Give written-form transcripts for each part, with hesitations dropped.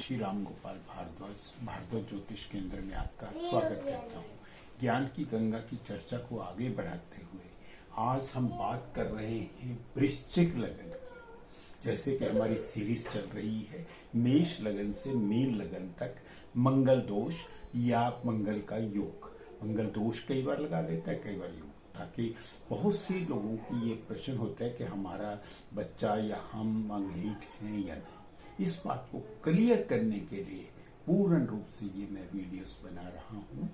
ऋषि राम गोपाल भारद्वाज ज्योतिष केंद्र में आपका स्वागत करता हूँ। ज्ञान की गंगा की चर्चा को आगे बढ़ाते हुए आज हम बात कर रहे हैं वृश्चिक लगन की। जैसे कि हमारी सीरीज चल रही है मेष लगन से मीन लगन तक, मंगल दोष या मंगल का योग। मंगल दोष कई बार लगा देता है, कई बार योग, ताकि बहुत से लोगों की ये प्रश्न होता है कि हमारा बच्चा या हम मंगलिक हैं या नहीं। इस बात को क्लियर करने के लिए पूर्ण रूप से ये मैं वीडियोस बना रहा हूं।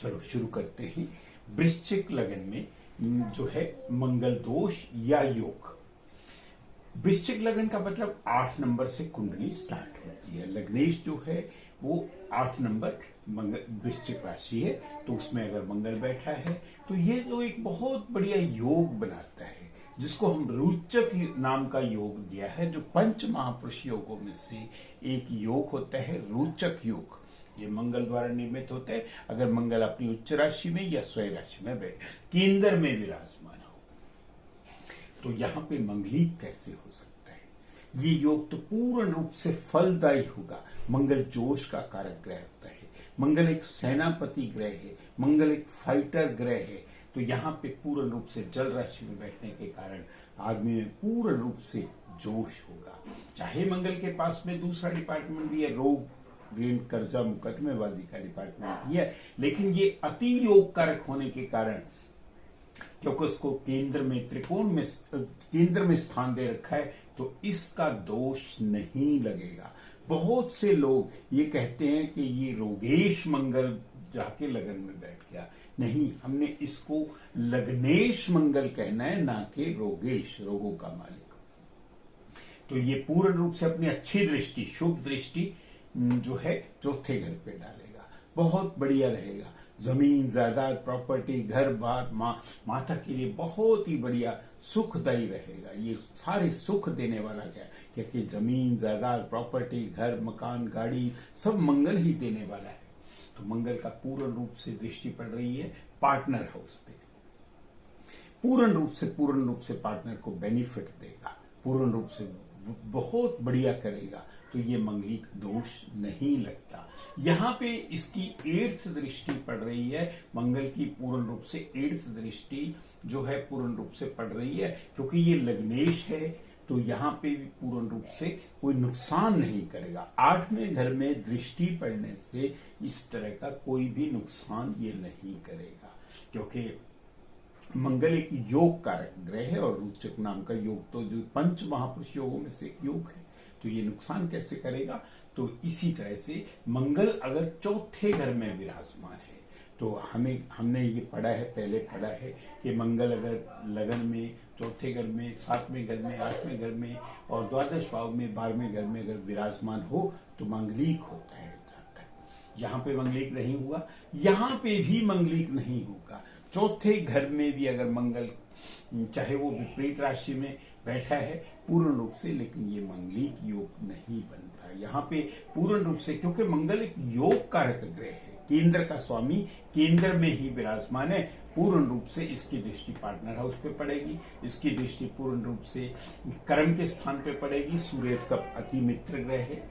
चलो शुरू करते हैं। वृश्चिक लगन में जो है मंगल दोष या योग। वृश्चिक लगन का मतलब 8 नंबर से कुंडली स्टार्ट होती है। लग्नेश जो है वो 8 नंबर वृश्चिक राशि है, तो उसमें अगर मंगल बैठा है तो ये जो एक बहुत बढ़िया योग बनाता है, जिसको हम रोचक नाम का योग दिया है। जो पंच महापुरुष योगों में से एक योग होता है रोचक योग। ये मंगल द्वारा निर्मित होता है। अगर मंगल अपनी उच्च राशि में या स्वयं राशि में बैठ केंद्र में विराजमान हो तो यहाँ पे मंगलिक कैसे हो सकता है। ये योग तो पूर्ण रूप से फलदायी होगा। मंगल जोश का कारक ग्रह होता है। मंगल एक सेनापति ग्रह है, मंगल एक फाइटर ग्रह है। तो यहाँ पे पूर्ण रूप से जल राशि में बैठने के कारण आदमी में पूर्ण रूप से जोश होगा। चाहे मंगल के पास में दूसरा डिपार्टमेंट भी है, रोग ऋण कर्जा मुकदमेबाजी का डिपार्टमेंट भी है, लेकिन ये अति योग कारक होने के कारण, क्योंकि उसको केंद्र में त्रिकोण में केंद्र में स्थान दे रखा है, तो इसका दोष नहीं लगेगा। बहुत से लोग ये कहते हैं कि ये रोगेश मंगल जाके लगन में बैठ गया। नहीं, हमने इसको लग्नेश मंगल कहना है, ना कि रोगेश, रोगों का मालिक। तो ये पूर्ण रूप से अपनी अच्छी दृष्टि, शुभ दृष्टि जो है चौथे घर पे डालेगा। बहुत बढ़िया रहेगा। जमीन, जायदाद, प्रॉपर्टी, घर बार, माता के लिए बहुत ही बढ़िया सुखदायी रहेगा। ये सारे सुख देने वाला क्या है, क्योंकि जमीन, जायदाद, प्रॉपर्टी, घर, मकान, गाड़ी सब मंगल ही देने वाला है। तो मंगल का पूर्ण रूप से दृष्टि पड़ रही है पार्टनर हाउस पे। पूर्ण रूप से पार्टनर को बेनिफिट देगा, पूर्ण रूप से बहुत बढ़िया करेगा। तो ये मंगलिक दोष नहीं लगता। यहाँ पे इसकी 8th दृष्टि पड़ रही है। मंगल की पूर्ण रूप से 8th दृष्टि जो है पूर्ण रूप से पड़ रही है, क्योंकि ये लग्नेश है। तो यहाँ पे भी पूर्ण रूप से कोई नुकसान नहीं करेगा। 8वें घर में दृष्टि पड़ने से इस तरह का कोई भी नुकसान ये नहीं करेगा, क्योंकि मंगल एक योग कारक ग्रह है और रोचक नाम का योग तो जो पंच महापुरुष योगों में से एक योग है। तो ये नुकसान कैसे करेगा। तो इसी तरह से मंगल अगर चौथे घर में विराजमान है, तो हमने ये पढ़ा है, पहले पढ़ा है कि मंगल अगर लगन में, चौथे घर में, 7वें घर में, 8वें घर में और द्वादश भाव में, 12वें घर में अगर विराजमान हो तो मंगलिक होता है। यहाँ पे मंगलिक नहीं हुआ, यहाँ पे भी मंगलिक नहीं होगा। चौथे घर में भी अगर मंगल, चाहे वो विपरीत राशि में बैठा है पूर्ण रूप से, लेकिन ये मंगलिक योग नहीं बनता। यहाँ पे पूर्ण रूप से, क्योंकि मंगल एक योग कारक ग्रह है, केंद्र का स्वामी केंद्र में ही विराजमान है। पूर्ण रूप से इसकी दृष्टि पार्टनर हाउस पे पड़ेगी। इसकी दृष्टि पूर्ण रूप से कर्म के स्थान पे पड़ेगी। सूर्य का अति मित्र ग्रह है।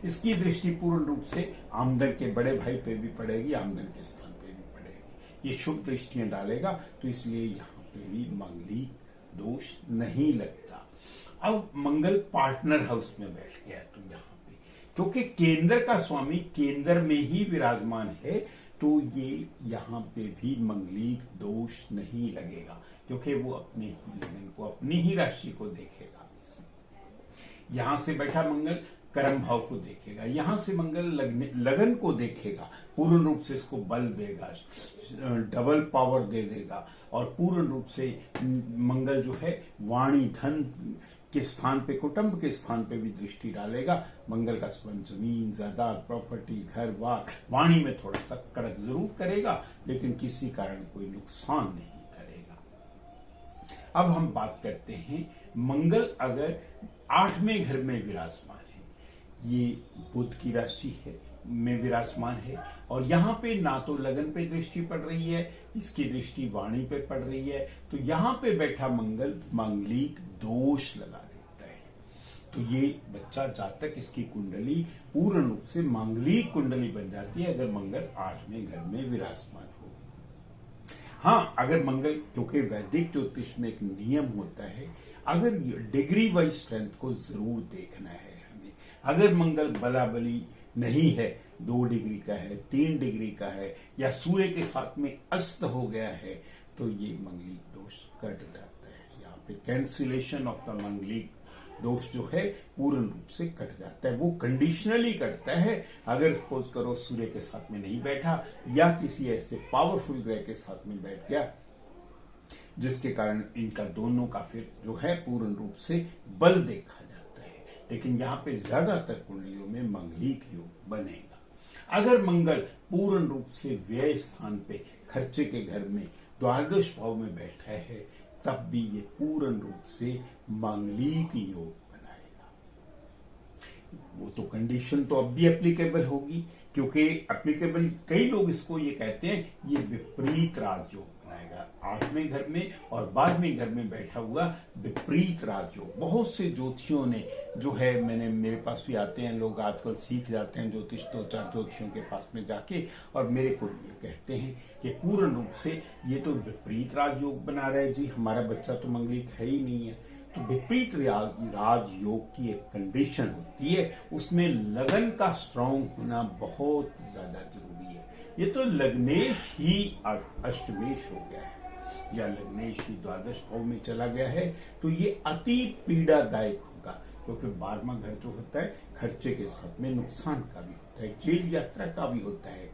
इसकी दृष्टि पूर्ण रूप से आमदन के बड़े भाई पे भी पड़ेगी, आमदन के स्थान पे भी पड़ेगी। ये शुभ दृष्टियां डालेगा, तो इसलिए यहाँ पे भी मंगलिक दोष नहीं लगता। अब मंगल पार्टनर हाउस में बैठ गया, तो यहाँ पे क्योंकि केंद्र का स्वामी केंद्र में ही विराजमान है, तो ये यहाँ पे भी मंगलिक दोष नहीं लगेगा, क्योंकि वो अपने ही लगन को, अपनी ही राशि को देखेगा। यहां से बैठा मंगल कर्म भाव को देखेगा, यहां से मंगल लगन को देखेगा, पूर्ण रूप से इसको बल देगा, डबल पावर दे देगा। और पूर्ण रूप से मंगल जो है वाणी, धन के स्थान पे, कुटुंब के स्थान पे भी दृष्टि डालेगा। मंगल का संबंध जमीन, जायदाद, प्रॉपर्टी, घर बार, वाणी में थोड़ा सा कड़क जरूर करेगा, लेकिन किसी कारण कोई नुकसान नहीं करेगा। अब हम बात करते हैं, मंगल अगर 8वें घर में विराजमान है, ये बुध की राशि है में विराजमान है, और यहाँ पे ना तो लगन पे दृष्टि पड़ रही है, इसकी दृष्टि वाणी पे पड़ रही है, तो यहाँ पे बैठा मंगल मंगलिक दोष लगा देता है। तो ये बच्चा जातक इसकी कुंडली पूर्ण रूप से मांगलिक कुंडली बन जाती है अगर मंगल 8वें घर में विराजमान हो। हाँ, अगर मंगल, क्योंकि वैदिक ज्योतिष में एक नियम होता है, अगर डिग्री वाइज स्ट्रेंथ को जरूर देखना है हमें। अगर मंगल बला बली नहीं है, 2 डिग्री का है, 3 डिग्री का है, या सूर्य के साथ में अस्त हो गया है, तो ये मंगलिक दोष कट जाता है। यहाँ पे कैंसिलेशन ऑफ द मंगलिक दोष जो है पूर्ण रूप से कट जाता है। वो कंडीशनली कटता है। अगर सपोज करो सूर्य के साथ में नहीं बैठा या किसी ऐसे पावरफुल ग्रह के साथ में बैठ गया, जिसके कारण इनका दोनों का फिर जो है पूर्ण रूप से बल देखा जाता है। लेकिन यहाँ पे ज्यादातर कुंडलियों में मंगलिक योग बनेगा। अगर मंगल पूर्ण रूप से व्यय स्थान पे खर्चे के घर में द्वादश भाव में बैठा है, तब भी ये पूर्ण रूप से मांगलिक योग बनाएगा। वो तो कंडीशन तो अब भी एप्लीकेबल होगी, क्योंकि एप्लीकेबल, कई लोग इसको ये कहते हैं ये विपरीत राजयोग बनाएगा 8वें घर में और 12वें घर में बैठा हुआ विपरीत राजयोग। बहुत से ज्योतिषियों ने जो है, मेरे पास भी आते हैं लोग, आजकल सीख जाते हैं ज्योतिष 2-4 ज्योतिषियों के पास में जाके, और मेरे को ये कहते हैं कि पूर्ण रूप से ये तो विपरीत राजयोग बना रहा है जी, हमारा बच्चा तो मंगलिक है ही नहीं है। तो विपरीत राजयोग की एक कंडीशन होती है, उसमें लगन का स्ट्रांग होना बहुत ज्यादा जरूरी है। ये तो लग्नेश ही अष्टमेश हो गया है या लग्नेश ही द्वादश भाव में चला गया है, तो ये अति पीड़ादायक होगा, क्योंकि 12वां घर जो होता है खर्चे के साथ में नुकसान का भी होता है, जेल यात्रा का भी होता है,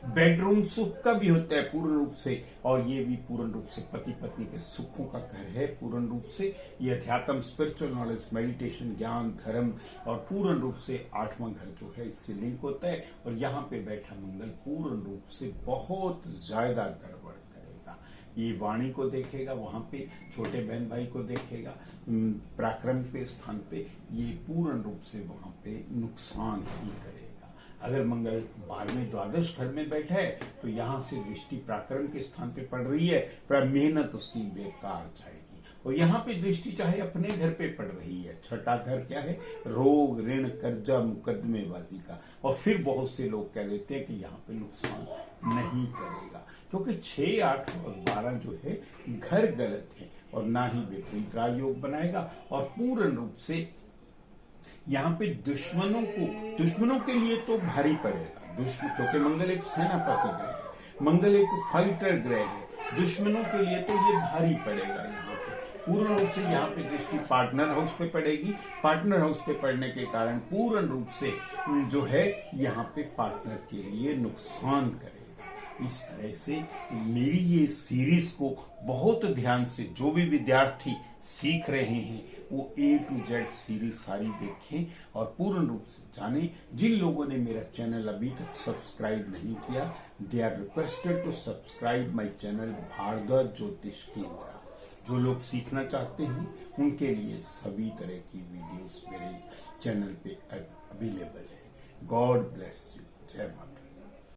बेडरूम सुख का भी होता है पूर्ण रूप से, और ये भी पूर्ण रूप से पति पत्नी के सुखों का घर है। पूर्ण रूप से ये अध्यात्म, स्पिरिचुअल नॉलेज, मेडिटेशन, ज्ञान, धर्म, और पूर्ण रूप से 8वां घर जो है इससे लिंक होता है। और यहाँ पे बैठा मंगल पूर्ण रूप से बहुत ज्यादा गड़बड़ करेगा। ये वाणी को देखेगा, वहां पे छोटे बहन भाई को देखेगा, पराक्रम के स्थान पे ये पूर्ण रूप से वहां पे नुकसान ही करेगा। अगर मंगल 12वें द्वादश घर में बैठा है, तो यहाँ से दृष्टि पराक्रम के स्थान पे पड़ रही है, पर मेहनत उसकी बेकार जाएगी। और यहाँ पे दृष्टि चाहे अपने घर पे पड़ रही है, छठा घर क्या है, रोग, ऋण, कर्जा, मुकदमेबाजी का। और फिर बहुत से लोग कह देते हैं कि यहाँ पे नुकसान नहीं करेगा, क्योंकि 6, 8 और 12 जो है घर गलत है, और ना ही विपरीत राजयोग बनाएगा। और पूर्ण रूप से यहाँ पे दुश्मनों के लिए तो भारी पड़ेगा, क्योंकि मंगल एक सेनापति ग्रह है, मंगल एक फाइटर ग्रह है, दुश्मनों के लिए तो ये भारी पड़ेगा। यहाँ पे पूर्ण रूप से यहाँ पे दृष्टि पार्टनर हाउस पे पड़ेगी। पार्टनर हाउस पे पड़ने के कारण पूर्ण रूप से जो है यहाँ पे पार्टनर के लिए नुकसान करेगा। इस तरह से मेरी ये सीरीज को बहुत ध्यान से जो भी विद्यार्थी सीख रहे हैं वो A to Z सीरीज सारी देखें और पूर्ण रूप से जानें। जिन लोगों ने मेरा चैनल अभी तक सब्सक्राइब नहीं किया, they are requested to subscribe my channel Bhardwaj Jyotish Kendra. जो लोग सीखना चाहते हैं उनके लिए सभी तरह की वीडियोस मेरे चैनल पे अवेलेबल है। God bless you. जय माता।